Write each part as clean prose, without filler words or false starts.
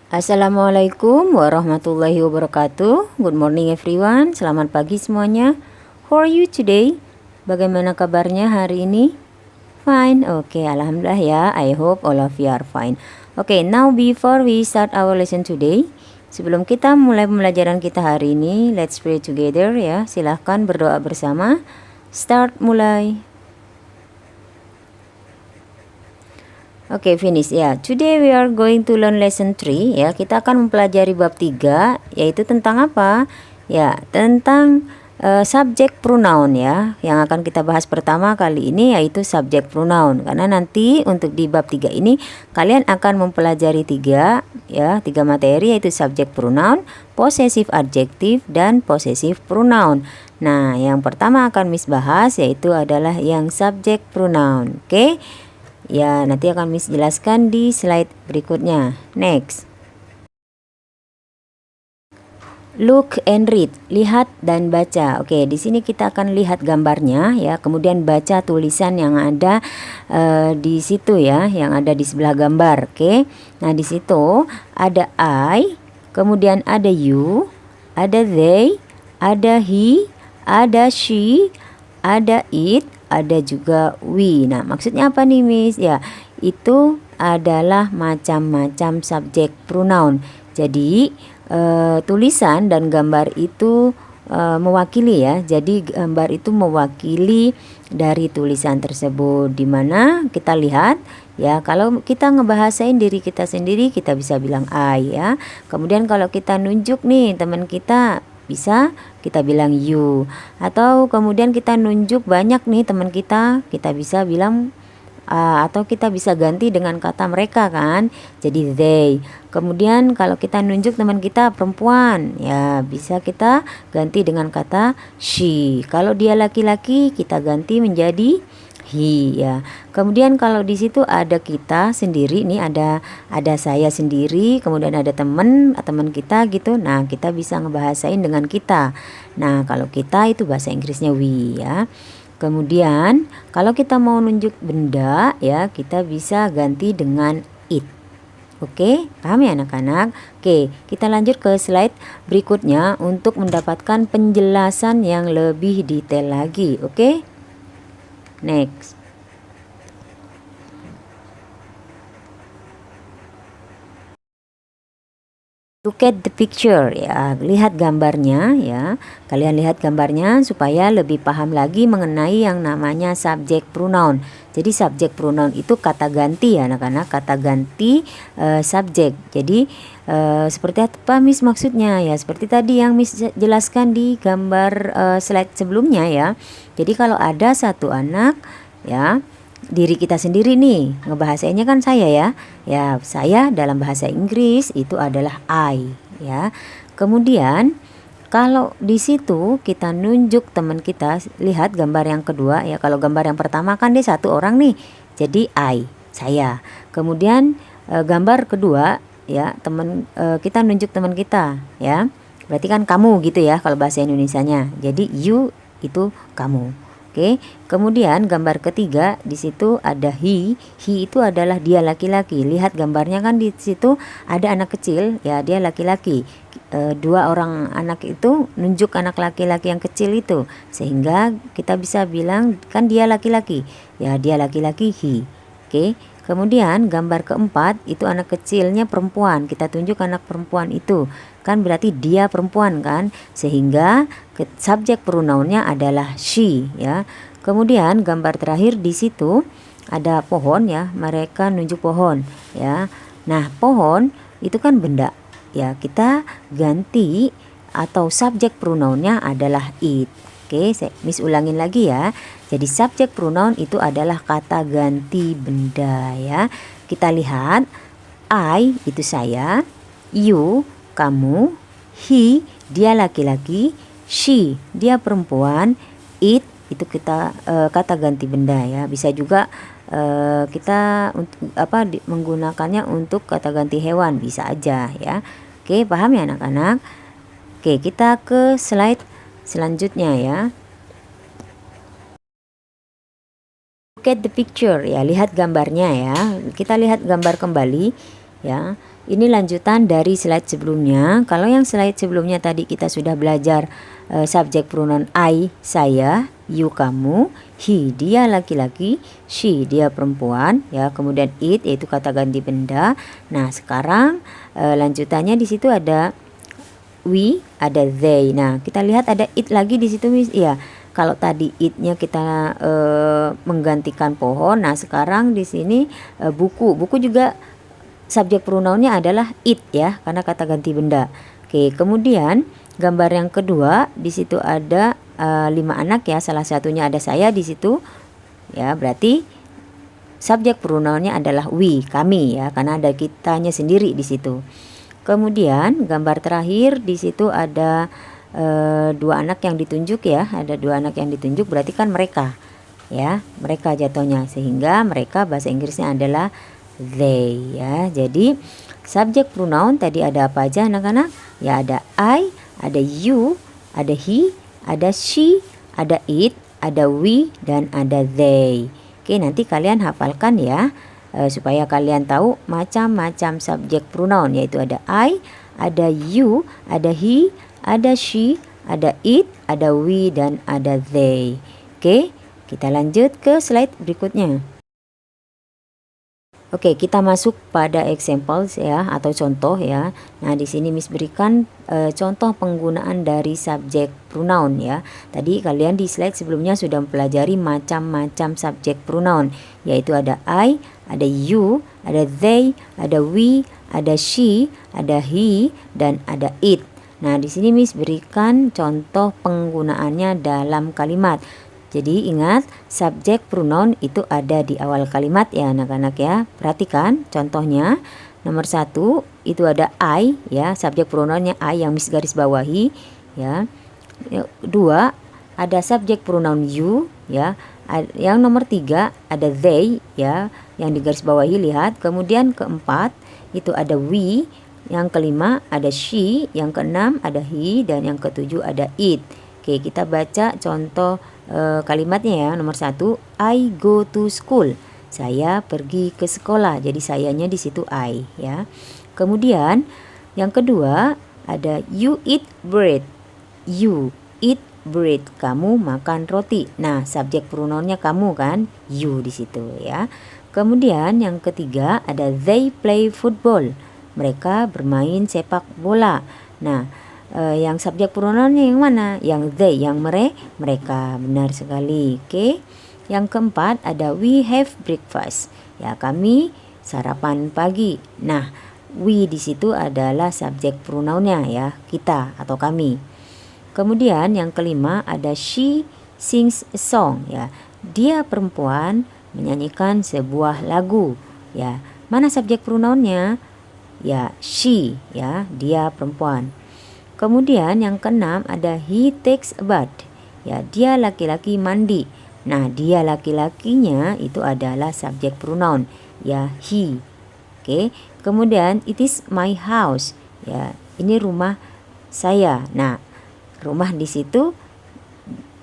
Assalamualaikum warahmatullahi wabarakatuh. Good morning everyone. Selamat pagi semuanya. How are you today? Bagaimana kabarnya hari ini? Fine. Oke, alhamdulillah ya. I hope all of you are fine. Oke, now before we start our lesson today, sebelum kita mulai pembelajaran kita hari ini, let's pray together ya. Silahkan berdoa bersama. Start mulai. Oke, finish ya. Today we are going to learn lesson 3 ya. Kita akan mempelajari bab 3 yaitu tentang apa? Ya, tentang subject pronoun ya. Yang akan kita bahas pertama kali ini yaitu subject pronoun. Karena nanti untuk di bab 3 ini kalian akan mempelajari 3 materi yaitu subject pronoun, possessive adjective dan possessive pronoun. Nah, yang pertama akan Miss bahas yaitu adalah yang subject pronoun. Oke? Ya, nanti akan Miss jelaskan di slide berikutnya. Next. Look and read, lihat dan baca. Oke, di sini kita akan lihat gambarnya ya, kemudian baca tulisan yang ada di situ ya, yang ada di sebelah gambar. Oke. Nah, di situ ada I, kemudian ada you, ada they, ada he, ada she, ada it, ada juga we. Nah, maksudnya apa nih Miss? Ya, itu adalah macam-macam subjek pronoun. Jadi tulisan dan gambar itu mewakili ya. Jadi gambar itu mewakili dari tulisan tersebut. Dimana kita lihat ya, kalau kita ngebahasain diri kita sendiri kita bisa bilang I ya. Kemudian kalau kita nunjuk nih teman kita, bisa kita bilang you, atau kemudian kita nunjuk banyak nih teman kita bisa bilang atau kita bisa ganti dengan kata mereka kan, jadi they. Kemudian kalau kita nunjuk teman kita perempuan ya, bisa kita ganti dengan kata she. Kalau dia laki-laki kita ganti menjadi he ya. Kemudian kalau di situ ada kita sendiri nih, ada saya sendiri, kemudian ada teman kita gitu. Nah, kita bisa ngebahasain dengan kita. Nah, kalau kita itu bahasa Inggrisnya we ya. Kemudian kalau kita mau nunjuk benda ya, kita bisa ganti dengan it. Oke, paham ya anak-anak? Oke, kita lanjut ke slide berikutnya untuk mendapatkan penjelasan yang lebih detail lagi. Oke? Next. Look at the picture ya, lihat gambarnya ya. Kalian lihat gambarnya supaya lebih paham lagi mengenai yang namanya subject pronoun. Jadi subject pronoun itu kata ganti ya anak-anak, kata ganti subjek. Jadi seperti apa Miss maksudnya ya? Seperti tadi yang Miss jelaskan di gambar slide sebelumnya ya. Jadi kalau ada satu anak ya, diri kita sendiri nih, ngebahasainnya kan saya ya. Ya, saya dalam bahasa Inggris itu adalah I ya. Kemudian kalau di situ kita nunjuk teman kita, lihat gambar yang kedua ya. Kalau gambar yang pertama kan dia satu orang nih, jadi I, saya. Kemudian gambar kedua ya, kita nunjuk teman kita ya. Berarti kan kamu gitu ya kalau bahasa Indonesianya. Jadi you itu kamu. Oke, kemudian gambar ketiga di situ ada he itu adalah dia laki-laki. Lihat gambarnya kan di situ ada anak kecil ya, dia laki-laki. Dua orang anak itu nunjuk anak laki-laki yang kecil itu, sehingga kita bisa bilang kan dia laki-laki ya, dia laki-laki he. Oke, kemudian gambar keempat itu anak kecilnya perempuan, kita tunjuk anak perempuan itu kan berarti dia perempuan kan, sehingga subjek pronounnya adalah she ya. Kemudian gambar terakhir di situ ada pohon ya, mereka nunjuk pohon ya. Nah, pohon itu kan benda ya, kita ganti atau subjek pronounnya adalah it. Oke, Miss ulangin lagi ya. Jadi subjek pronoun itu adalah kata ganti benda ya. Kita lihat I itu saya, you kamu, he dia laki-laki, she dia perempuan, it itu kita kata ganti benda ya. Bisa juga kita menggunakannya untuk kata ganti hewan, bisa aja ya. Oke, paham ya anak-anak? Oke, kita ke slide selanjutnya ya. Look at the picture ya, lihat gambarnya ya. Kita lihat gambar kembali ya. ini lanjutan dari slide sebelumnya. Kalau yang slide sebelumnya tadi kita sudah belajar subjek pronoun I, saya, you, kamu, he, dia laki-laki, she, dia perempuan, ya. Kemudian it, yaitu kata ganti benda. Nah, sekarang lanjutannya di situ ada we, ada they. Nah, kita lihat ada it lagi di situ, Miss. Iya. Kalau tadi it-nya kita menggantikan pohon, nah sekarang di sini buku. Buku juga subjek pronounnya adalah it, ya, karena kata ganti benda. Oke, kemudian gambar yang kedua di situ ada 5 anak, ya. Salah satunya ada saya di situ, ya. Berarti subjek pronounnya adalah we, kami, ya, karena ada kitanya sendiri di situ. Kemudian gambar terakhir di situ ada 2 anak yang ditunjuk, ya. Ada 2 anak yang ditunjuk, berarti kan mereka, ya, mereka jatuhnya, sehingga mereka bahasa Inggrisnya adalah they, ya. Jadi subjek pronoun tadi ada apa aja anak-anak? Ya, ada I, ada you, ada he, ada she, ada it, ada we, dan ada they. Oke, nanti kalian hafalkan, ya, supaya kalian tahu macam-macam subjek pronoun, yaitu ada I, ada you, ada he, ada she, ada it, ada we, dan ada they. Oke, kita lanjut ke slide berikutnya. Oke, kita masuk pada examples, ya, atau contoh, ya. Nah, di sini Miss berikan contoh penggunaan dari subjek pronoun, ya. Tadi kalian di slide sebelumnya sudah mempelajari macam-macam subjek pronoun, yaitu ada I, ada you, ada they, ada we, ada she, ada he, dan ada it. Nah, di sini Miss berikan contoh penggunaannya dalam kalimat. Jadi ingat, subjek pronoun itu ada di awal kalimat, ya anak-anak, ya. Perhatikan contohnya. Nomor 1 itu ada I, ya, subjek pronounnya I yang Miss garis bawahi, ya. 2 ada subjek pronoun you, ya. Yang nomor 3 ada they, ya, yang digaris bawahi, lihat. Kemudian keempat itu ada we, yang kelima ada she, yang keenam ada he, dan yang ketujuh ada it. Oke, kita baca contoh kalimatnya, ya. Nomor 1, I go to school. Saya pergi ke sekolah. Jadi sayanya di situ I, ya. Kemudian yang kedua ada you eat bread. You eat bread. Kamu makan roti. Nah, subjek pronounnya kamu kan, you di situ, ya. Kemudian yang ketiga ada they play football. Mereka bermain sepak bola. Nah, yang subjek pronounnya yang mana? Yang they, yang mereka. Benar sekali. Oke. Yang keempat ada we have breakfast. Ya, kami sarapan pagi. Nah, we di situ adalah subjek pronounnya, ya, kita atau kami. Kemudian yang kelima ada she sings a song, ya. Dia perempuan menyanyikan sebuah lagu, ya. Mana subjek pronounnya? Ya, she, ya, dia perempuan. Kemudian yang keenam ada he takes a bath. Ya, dia laki-laki mandi. Nah, dia laki-lakinya itu adalah subjek pronoun, ya, he. Oke. Kemudian it is my house. Ya, ini rumah saya. Nah, rumah di situ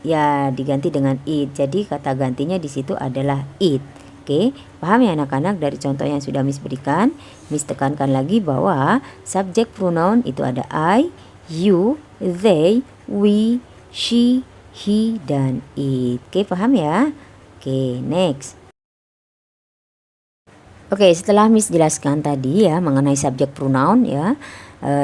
ya diganti dengan it. Jadi kata gantinya di situ adalah it. Oke, paham ya anak-anak dari contoh yang sudah Miss berikan? Miss tekankan lagi bahwa subjek pronoun itu ada I, you, they, we, she, he, dan it. Oke, paham ya? Oke, next. Oke, setelah Miss jelaskan tadi, ya, mengenai subjek pronoun, ya,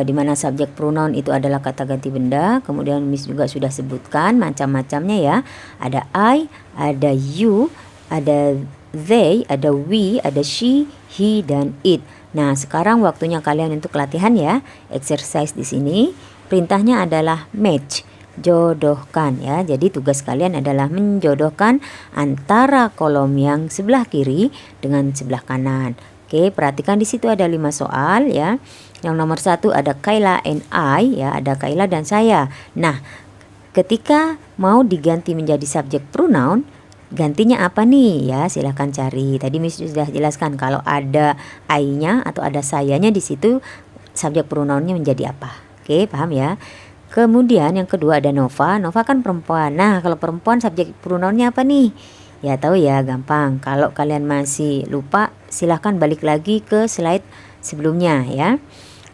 di mana subjek pronoun itu adalah kata ganti benda. Kemudian Miss juga sudah sebutkan macam-macamnya, ya. Ada I, ada you, ada they, ada we, ada she, he, dan it. Nah, sekarang waktunya kalian untuk latihan, ya. Exercise di sini. Perintahnya adalah match, jodohkan, ya. Jadi tugas kalian adalah menjodohkan antara kolom yang sebelah kiri dengan sebelah kanan. Oke, perhatikan di situ ada 5 soal, ya. Yang nomor 1 ada Kayla and I, ya, ada Kayla dan saya. Nah, ketika mau diganti menjadi subjek pronoun, gantinya apa nih, ya? Silahkan cari. Tadi Miss sudah jelaskan kalau ada I-nya atau ada sayanya di situ, subjek pronounnya menjadi apa. Oke, paham ya? Kemudian yang kedua ada Nova. Nova kan perempuan. Nah, kalau perempuan subjek pronounnya apa nih? Ya, tahu ya, gampang. Kalau kalian masih lupa, silahkan balik lagi ke slide sebelumnya ya.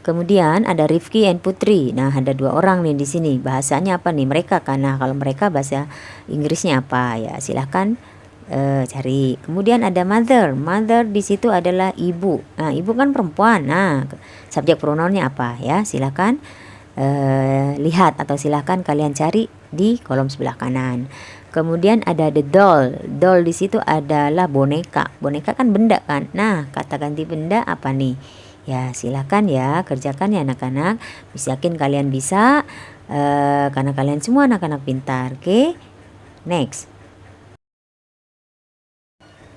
Kemudian ada Rifki and Putri. Nah, ada 2 orang nih di sini. Bahasanya apa nih? Mereka, karena kalau mereka bahasa Inggrisnya apa ya? Silahkan cari. Kemudian ada mother. Mother di situ adalah ibu. Nah, ibu kan perempuan. Nah, subjek pronounnya apa ya? Silahkan lihat atau silahkan kalian cari di kolom sebelah kanan. Kemudian ada the doll. Doll di situ adalah boneka. Boneka kan benda kan. Nah, kata ganti benda apa nih? Ya, silakan ya kerjakan ya anak-anak. Yakin kalian bisa karena kalian semua anak-anak pintar. Oke? Next.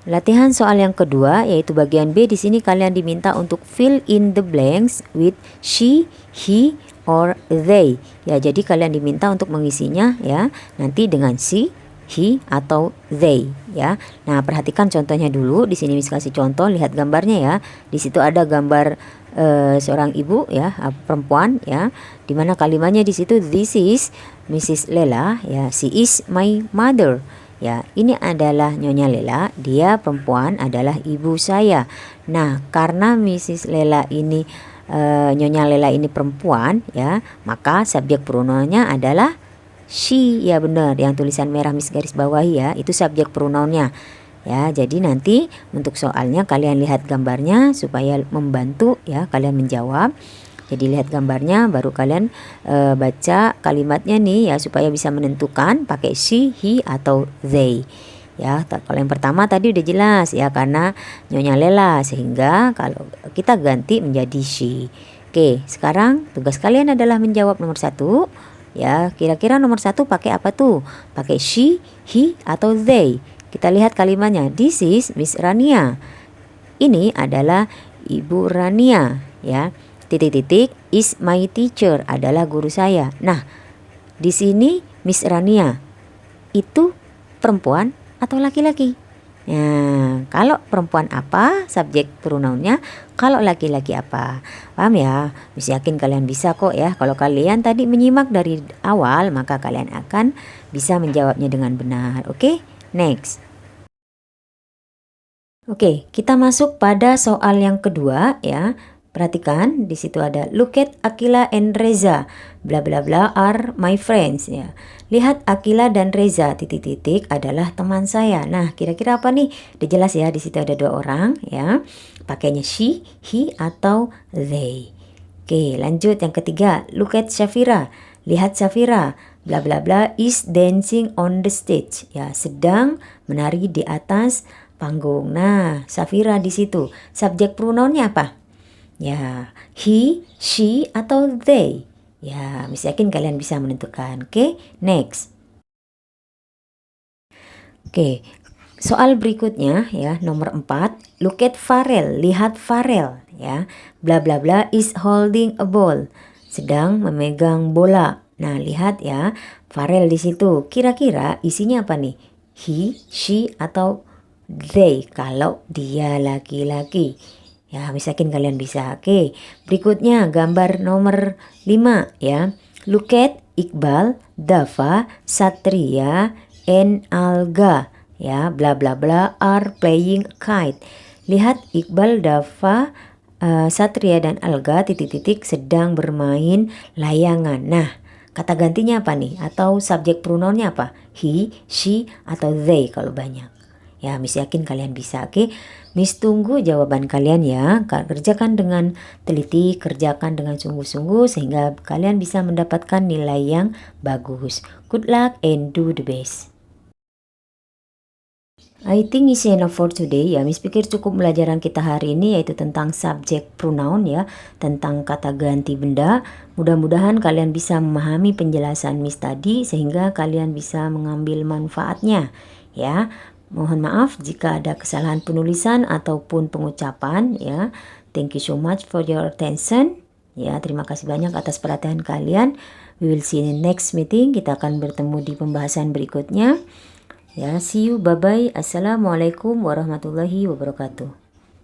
Latihan soal yang kedua yaitu bagian B. Di sini kalian diminta untuk fill in the blanks with she, he, or they. Ya, jadi kalian diminta untuk mengisinya ya nanti dengan she, he, atau they ya. Nah, perhatikan contohnya dulu. Di sini Miss kasih contoh, lihat gambarnya ya. Di situ ada gambar seorang ibu ya, perempuan ya. Dimana kalimatnya di situ this is Mrs. Lela ya, she is my mother. Ya, ini adalah Nyonya Lela, dia perempuan adalah ibu saya. Nah, karena Mrs. Lela ini Nyonya Lela ini perempuan ya, maka subjek pronounnya adalah she. Ya benar, yang tulisan merah Miss garis bawahi ya, itu subjek pronounnya. Ya, jadi nanti untuk soalnya kalian lihat gambarnya supaya membantu ya kalian menjawab. Jadi lihat gambarnya baru kalian baca kalimatnya nih ya supaya bisa menentukan pakai she, he, atau they. Ya, kalau yang pertama tadi udah jelas ya karena Nyonya Lela, sehingga kalau kita ganti menjadi she. Oke, sekarang tugas kalian adalah menjawab nomor 1. Ya, kira-kira nomor 1 pakai apa tuh? Pakai she, he, atau they? Kita lihat kalimatnya. This is Miss Rania. Ini adalah Ibu Rania ya. Titik-titik is my teacher adalah guru saya. Nah, di sini Miss Rania itu perempuan atau laki-laki? Nah, kalau perempuan apa subjek pronounnya, kalau laki-laki apa? Paham ya? Miss yakin kalian bisa kok ya. Kalau kalian tadi menyimak dari awal, maka kalian akan bisa menjawabnya dengan benar. Oke? Next. Oke, kita masuk pada soal yang kedua ya. Perhatikan di situ ada look at Akila and Reza bla bla bla are my friends ya. Lihat Akila dan Reza titik-titik adalah teman saya. Nah, kira-kira apa nih? Udah jelas ya, di situ ada 2 orang ya. Pakainya she, he, atau they. Oke, lanjut yang ketiga. Look at Shafira. Lihat Shafira bla bla bla is dancing on the stage ya, sedang menari di atas panggung. Nah, Shafira di situ subjek pronounnya apa? Ya, he, she, atau they. Ya, Miss yakin kalian bisa menentukan. Oke, next. Oke, soal berikutnya ya, nomor 4. Look at Farel, lihat Farel ya. Bla bla bla is holding a ball, sedang memegang bola. Nah, lihat ya, Farel di situ. Kira-kira isinya apa nih? He, she, atau they kalau dia laki-laki. Ya, misalkan kalian bisa. Oke, berikutnya gambar nomor 5 ya. Look at Iqbal, Dafa, Satria, and Alga. Ya, bla bla bla are playing a kite. Lihat Iqbal, Dafa, Satria, dan Alga titik-titik sedang bermain layangan. Nah, kata gantinya apa nih? Atau subjek pronounnya apa? He, she, atau they kalau banyak. Ya, Miss yakin kalian bisa. Oke, Miss tunggu jawaban kalian ya. Kerjakan dengan teliti, kerjakan dengan sungguh-sungguh sehingga kalian bisa mendapatkan nilai yang bagus. Good luck and do the best. I think is enough for today ya. Miss pikir cukup pelajaran kita hari ini yaitu tentang subject pronoun ya, tentang kata ganti benda. Mudah-mudahan kalian bisa memahami penjelasan Miss tadi sehingga kalian bisa mengambil manfaatnya ya. Mohon maaf jika ada kesalahan penulisan ataupun pengucapan ya. Thank you so much for your attention. Ya, terima kasih banyak atas perhatian kalian. We will see you in the next meeting. Kita akan bertemu di pembahasan berikutnya. Ya, see you, bye-bye. Assalamualaikum warahmatullahi wabarakatuh.